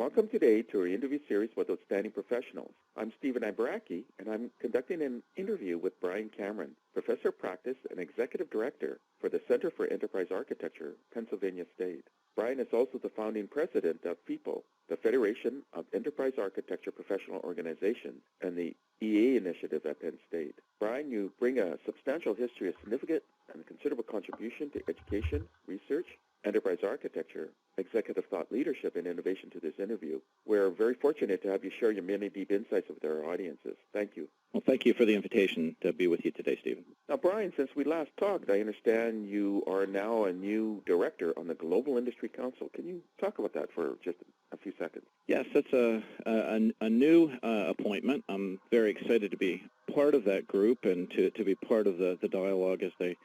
Welcome today to our interview series with outstanding professionals. I'm Stephen Ibaraki, and I'm conducting an interview with Brian Cameron, Professor of Practice and Executive Director for the Center for Enterprise Architecture, Pennsylvania State. Brian is also the founding president of FEAPO, the Federation of Enterprise Architecture Professional Organizations, and the EA initiative at Penn State. Brian, you bring a substantial history of significant and considerable contribution to education, research, enterprise architecture, executive thought leadership, and innovation to this interview. We're very fortunate to have you share your many deep insights with our audiences. Thank you. Well, thank you for the invitation to be with you today, Stephen. Now, Brian, since we last talked, I understand you are now a new director on the Global Industry Council. Can you talk about that for just a few seconds? Yes, that's a new appointment. I'm very excited to be part of that group and to be part of the dialogue as they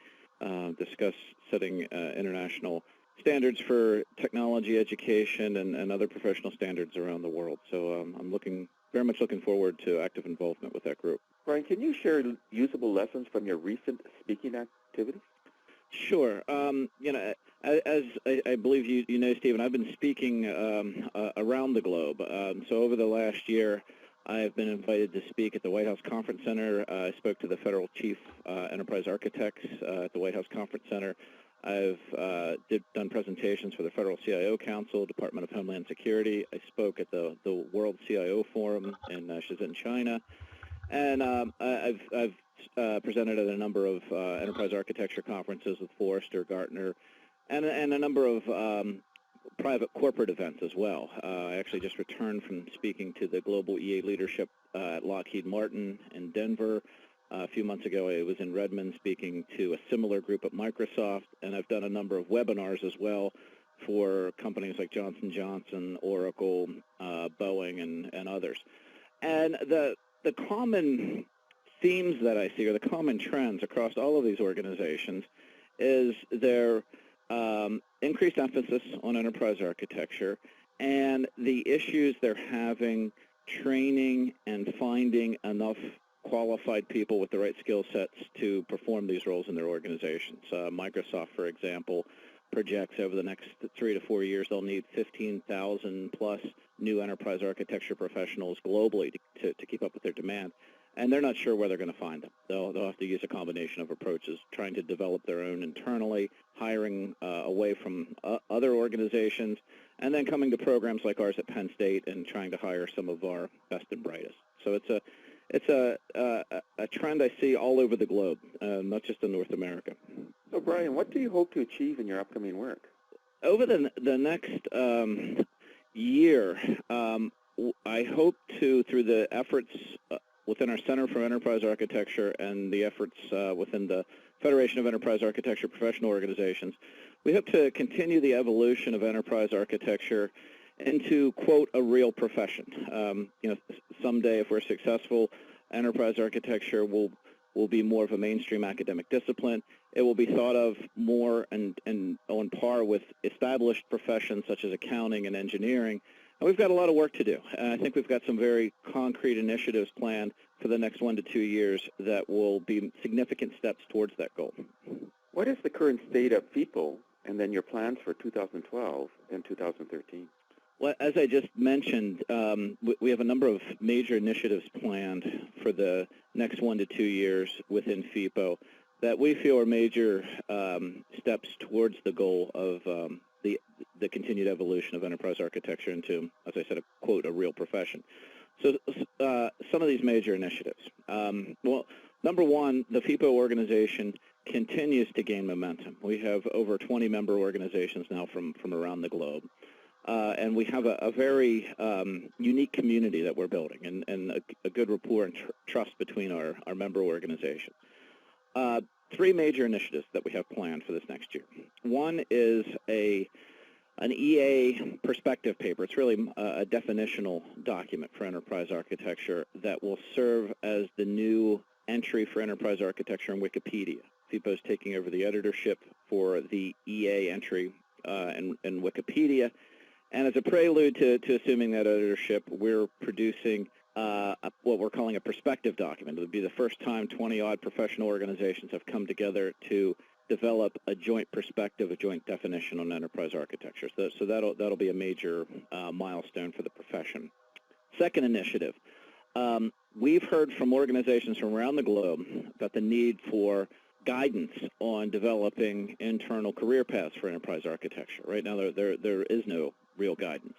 discuss setting international standards for technology education and other professional standards around the world. So I'm very much looking forward to active involvement with that group. Brian, can you share usable lessons from your recent speaking activities? Sure. As I believe you know, Stephen, I've been speaking around the globe. So over the last year, I have been invited to speak at the White House Conference Center. I spoke to the Federal Chief Enterprise Architects at the White House Conference Center. I've done presentations for the Federal CIO Council, Department of Homeland Security. I spoke at the World CIO Forum in Shenzhen, China. And I've presented at a number of enterprise architecture conferences with Forrester, Gartner, and a number of private corporate events as well. I actually just returned from speaking to the global EA leadership at Lockheed Martin in Denver. A few months ago, I was in Redmond speaking to a similar group at Microsoft, and I've done a number of webinars as well for companies like Johnson & Johnson, Oracle, Boeing, and others. And the common themes that I see, or the common trends across all of these organizations, is their increased emphasis on enterprise architecture and the issues they're having training and finding enough qualified people with the right skill sets to perform these roles in their organizations. Microsoft, for example, projects over the next 3 to 4 years they'll need 15,000 plus new enterprise architecture professionals globally to keep up with their demand. And they're not sure where they're going to find them. They'll have to use a combination of approaches, trying to develop their own internally, hiring away from other organizations, and then coming to programs like ours at Penn State and trying to hire some of our best and brightest. So it's a trend I see all over the globe, not just in North America. So, Brian, what do you hope to achieve in your upcoming work? Over the next year, I hope to, through the efforts within our Center for Enterprise Architecture and the efforts within the Federation of Enterprise Architecture Professional Organizations, we hope to continue the evolution of enterprise architecture into, quote, a real profession. Someday, if we're successful, enterprise architecture will be more of a mainstream academic discipline. It will be thought of more and on par with established professions such as accounting and engineering. And we've got a lot of work to do. And I think we've got some very concrete initiatives planned for the next 1 to 2 years that will be significant steps towards that goal. What is the current state of FEAPO and then your plans for 2012 and 2013? Well, as I just mentioned, we have a number of major initiatives planned for the next 1 to 2 years within FEAPO that we feel are major steps towards the goal of the continued evolution of enterprise architecture into, as I said, a quote, a real profession. So some of these major initiatives. Well, number one, the FEAPO organization continues to gain momentum. We have over 20 member organizations now from around the globe. And we have a very unique community that we're building and a good rapport and trust between our member organizations. 3 major initiatives that we have planned for this next year. One is an EA perspective paper. It's really a definitional document for enterprise architecture that will serve as the new entry for enterprise architecture in Wikipedia. FEAPO is taking over the editorship for the EA entry in Wikipedia. And as a prelude to assuming that editorship, we're producing what we're calling a perspective document. It would be the first time 20-odd professional organizations have come together to develop a joint perspective, a joint definition on enterprise architecture. So that'll be a major milestone for the profession. Second initiative, we've heard from organizations from around the globe about the need for guidance on developing internal career paths for enterprise architecture. Right now, there is no real guidance,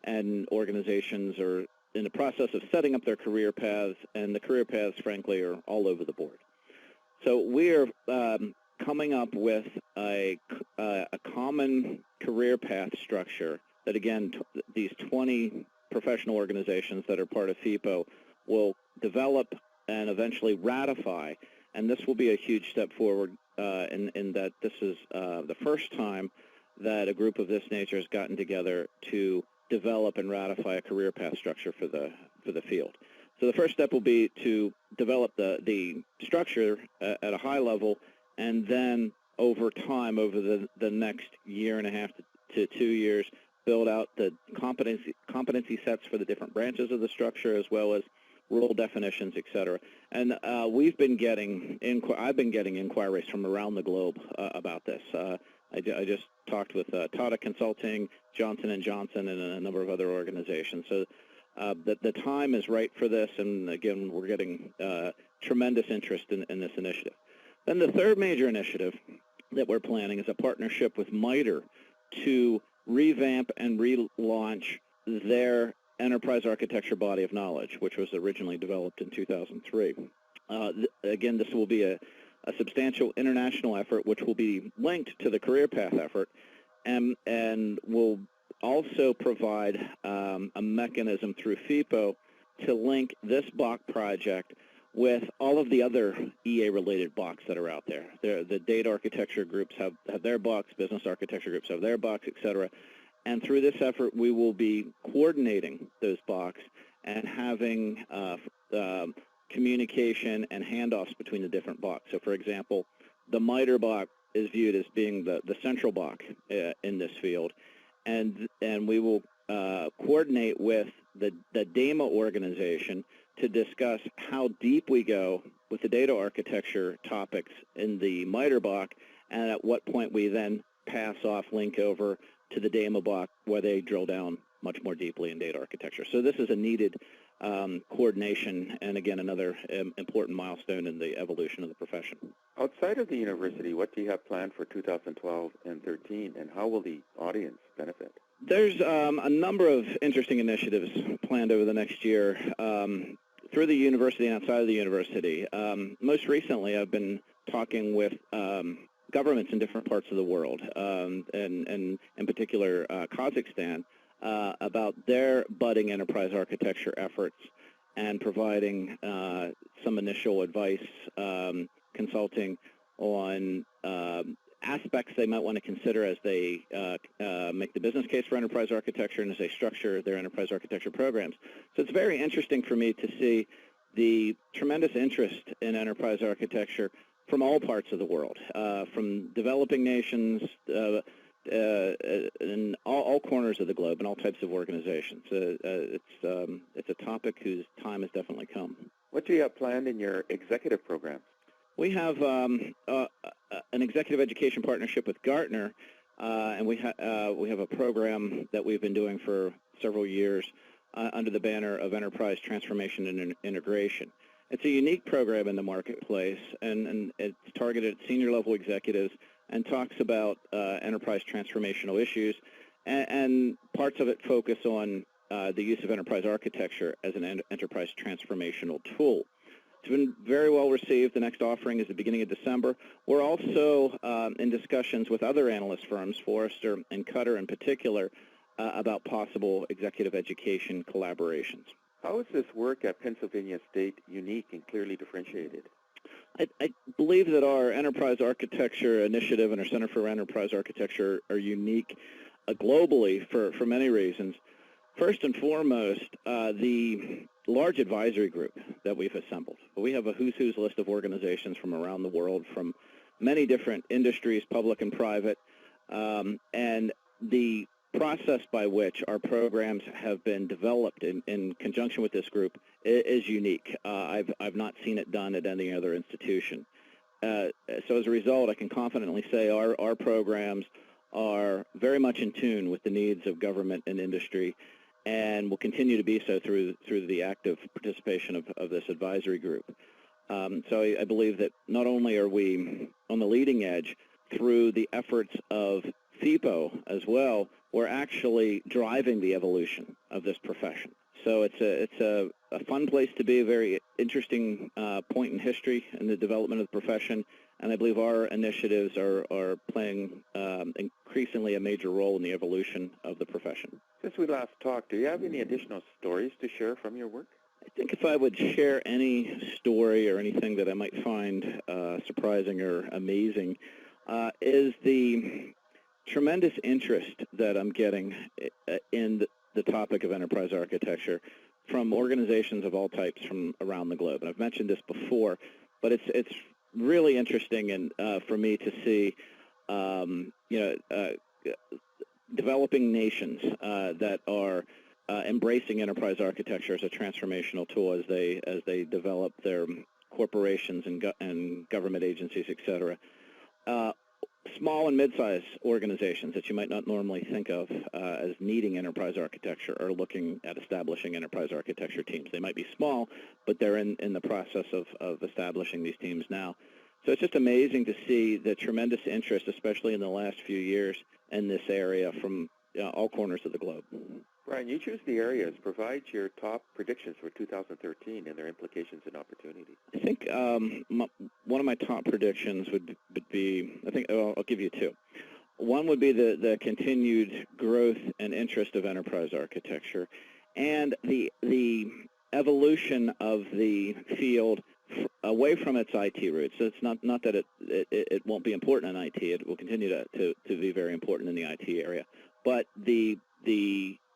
and organizations are in the process of setting up their career paths, and the career paths, frankly, are all over the board. So we're coming up with a common career path structure that, again, these 20 professional organizations that are part of FEAPO will develop and eventually ratify, and this will be a huge step forward in that this is the first time that a group of this nature has gotten together to develop and ratify a career path structure for the field. So the first step will be to develop the structure at a high level, and then over time, over the next year and a half to 2 years, build out the competency sets for the different branches of the structure, as well as role definitions, et cetera. And I've been getting inquiries from around the globe about this. I just talked with Tata Consulting, Johnson & Johnson, and a number of other organizations. So the time is right for this, and again, we're getting tremendous interest in this initiative. Then the third major initiative that we're planning is a partnership with MITRE to revamp and relaunch their enterprise architecture body of knowledge, which was originally developed in 2003. Again, this will be a substantial international effort, which will be linked to the career path effort, and will also provide a mechanism through FEAPO to link this BOC project with all of the other EA-related BOCs that are out there. The data architecture groups have their BOCs, business architecture groups have their BOCs, et cetera. And through this effort, we will be coordinating those BOCs and having communication and handoffs between the different BOCs. So, for example, the MITRE BOC is viewed as being the central BOC in this field, and we will coordinate with the DAMA organization to discuss how deep we go with the data architecture topics in the MITRE BOC, and at what point we then pass off, link over to the DAMA BOC, where they drill down much more deeply in data architecture. So this is a needed coordination, and again, another important milestone in the evolution of the profession. Outside of the university, what do you have planned for 2012 and 13, and how will the audience benefit? There's a number of interesting initiatives planned over the next year through the university and outside of the university. Most recently, I've been talking with governments in different parts of the world, and in particular Kazakhstan, about their budding enterprise architecture efforts, and providing some initial advice, consulting on aspects they might want to consider as they make the business case for enterprise architecture and as they structure their enterprise architecture programs. So it's very interesting for me to see the tremendous interest in enterprise architecture from all parts of the world, from developing nations in all corners of the globe and all types of organizations. It's a topic whose time has definitely come. What do you have planned in your executive program? We have an executive education partnership with Gartner, and we have a program that we've been doing for several years under the banner of Enterprise Transformation and Integration. It's a unique program in the marketplace, and it's targeted at senior-level executives and talks about enterprise transformational issues, and parts of it focus on the use of enterprise architecture as an enterprise transformational tool. It's been very well received. The next offering is the beginning of December. We're also in discussions with other analyst firms, Forrester and Cutter in particular, about possible executive education collaborations. How is this work at Pennsylvania State unique and clearly differentiated? I believe that our Enterprise Architecture Initiative and our Center for Enterprise Architecture are unique globally for many reasons. First and foremost, the large advisory group that we've assembled. We have a who's who's list of organizations from around the world, from many different industries, public and private, and the process by which our programs have been developed in conjunction with this group is unique. I've not seen it done at any other institution. so as a result, I can confidently say our programs are very much in tune with the needs of government and industry, and will continue to be so through the active participation of this advisory group. So I believe that not only are we on the leading edge through the efforts of FEAPO as well, we're actually driving the evolution of this profession. So it's a fun place to be, a very interesting point in history in the development of the profession, and I believe our initiatives are playing increasingly a major role in the evolution of the profession. Since we last talked, do you have any additional stories to share from your work? I think if I would share any story or anything that I might find surprising or amazing, is the tremendous interest that I'm getting in the topic of enterprise architecture from organizations of all types from around the globe. And I've mentioned this before, but it's really interesting and for me to see developing nations that are embracing enterprise architecture as a transformational tool as they develop their corporations and government agencies, et cetera. Small and mid-sized organizations that you might not normally think of as needing enterprise architecture are looking at establishing enterprise architecture teams. They might be small, but they're in the process of establishing these teams now. So it's just amazing to see the tremendous interest, especially in the last few years, in this area from all corners of the globe. Brian, you choose the areas. Provide your top predictions for 2013 and their implications and opportunities. I think one of my top predictions would be, I'll give you two. One would be the continued growth and interest of enterprise architecture, and the evolution of the field away from its IT roots. So it's not that it won't be important in IT. It will continue to be very important in the IT area. But the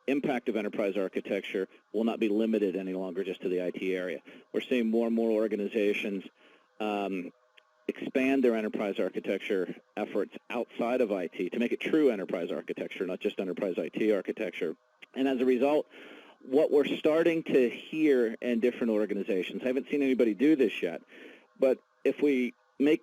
impact of enterprise architecture will not be limited any longer just to the IT area. We're seeing more and more organizations expand their enterprise architecture efforts outside of IT to make it true enterprise architecture, not just enterprise IT architecture. And as a result, what we're starting to hear in different organizations, I haven't seen anybody do this yet, but if we make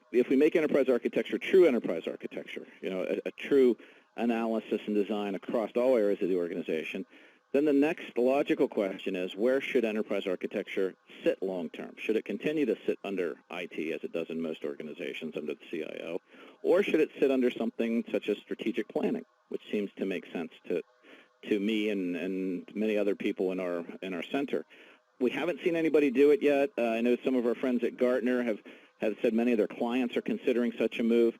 enterprise architecture true enterprise architecture, a true analysis and design across all areas of the organization, then the next logical question is, where should enterprise architecture sit long-term? Should it continue to sit under IT, as it does in most organizations, under the CIO, or should it sit under something such as strategic planning, which seems to make sense to me and many other people in our center? We haven't seen anybody do it yet. I know some of our friends at Gartner have said many of their clients are considering such a move.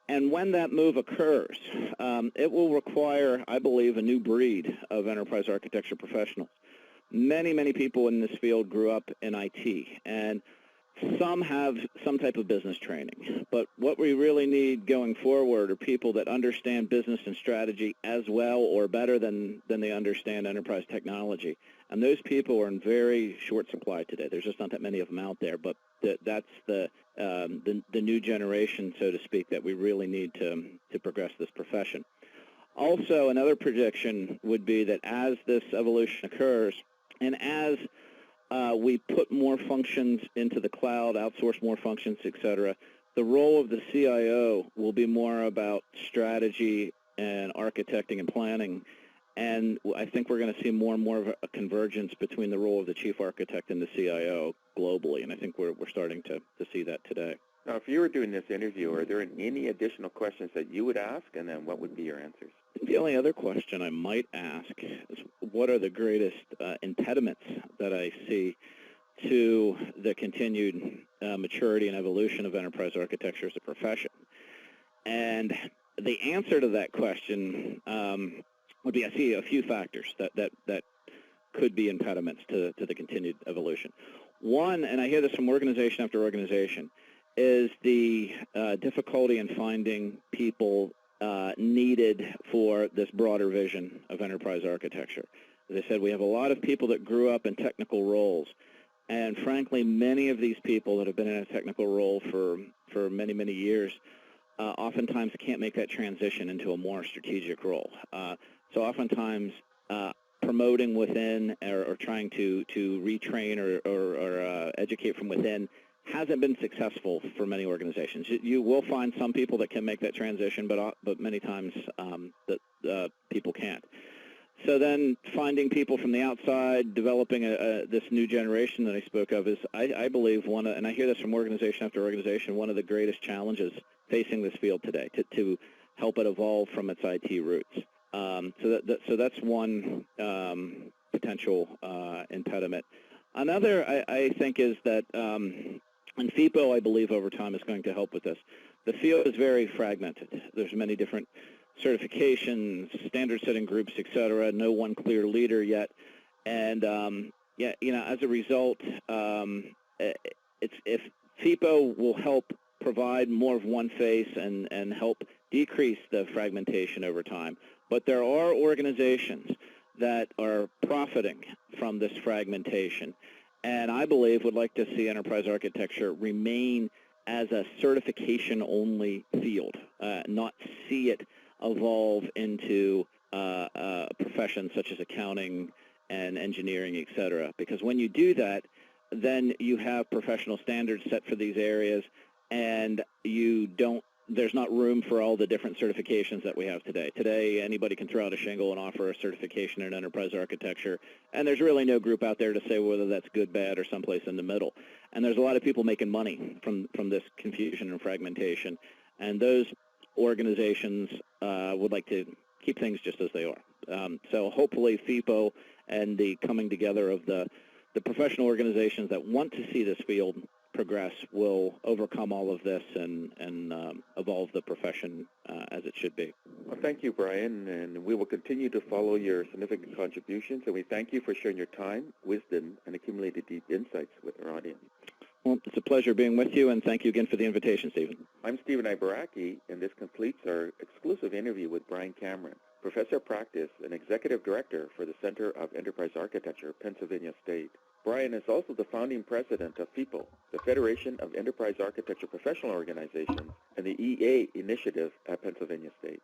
And when that move occurs, it will require, I believe, a new breed of enterprise architecture professionals. Many, many people in this field grew up in IT, and some have some type of business training. But what we really need going forward are people that understand business and strategy as well or better than they understand enterprise technology. And those people are in very short supply today. There's just not that many of them out there, but that's the new generation, so to speak, that we really need to progress this profession. Also, another prediction would be that as this evolution occurs, and as we put more functions into the cloud, outsource more functions, et cetera, the role of the CIO will be more about strategy and architecting and planning. And I think we're going to see more and more of a convergence between the role of the chief architect and the CIO globally, and I think we're starting to see that today. Now, if you were doing this interview, are there any additional questions that you would ask, and then what would be your answers? The only other question I might ask is, what are the greatest impediments that I see to the continued maturity and evolution of enterprise architecture as a profession? And the answer to that question would be, I see a few factors that could be impediments to the continued evolution. One, and I hear this from organization after organization, is the difficulty in finding people needed for this broader vision of enterprise architecture. As I said, we have a lot of people that grew up in technical roles, and frankly, many of these people that have been in a technical role for many, many years oftentimes can't make that transition into a more strategic role. So oftentimes, promoting within or trying to retrain or educate from within hasn't been successful for many organizations. You will find some people that can make that transition, but many times people can't. So then finding people from the outside, developing this new generation that I spoke of is, I believe, and I hear this from organization after organization, one of the greatest challenges facing this field today, to help it evolve from its IT roots. So that's one potential impediment. Another, I think, is that, and FEAPO, I believe, over time is going to help with this. The field is very fragmented. There's many different certifications, standard-setting groups, et cetera, no one clear leader yet. And, as a result, if FEAPO will help provide more of one face and help decrease the fragmentation over time. But there are organizations that are profiting from this fragmentation, and I believe would like to see enterprise architecture remain as a certification-only field, not see it evolve into professions such as accounting and engineering, et cetera. Because when you do that, then you have professional standards set for these areas, and there's not room for all the different certifications that we have today. Today, anybody can throw out a shingle and offer a certification in enterprise architecture, and there's really no group out there to say whether that's good, bad, or someplace in the middle. And there's a lot of people making money from this confusion and fragmentation, and those organizations would like to keep things just as they are. So hopefully FEAPO and the coming together of the professional organizations that want to see this field progress will overcome all of this and evolve the profession as it should be. Well, thank you, Brian, and we will continue to follow your significant contributions, and we thank you for sharing your time, wisdom, and accumulated deep insights with our audience. Well, it's a pleasure being with you, and thank you again for the invitation, Stephen. I'm Stephen Ibaraki, and this completes our exclusive interview with Brian Cameron, Professor of Practice and Executive Director for the Center of Enterprise Architecture, Pennsylvania State. Brian is also the founding president of FEAPO, the Federation of Enterprise Architecture Professional Organizations, and the EA Initiative at Pennsylvania State.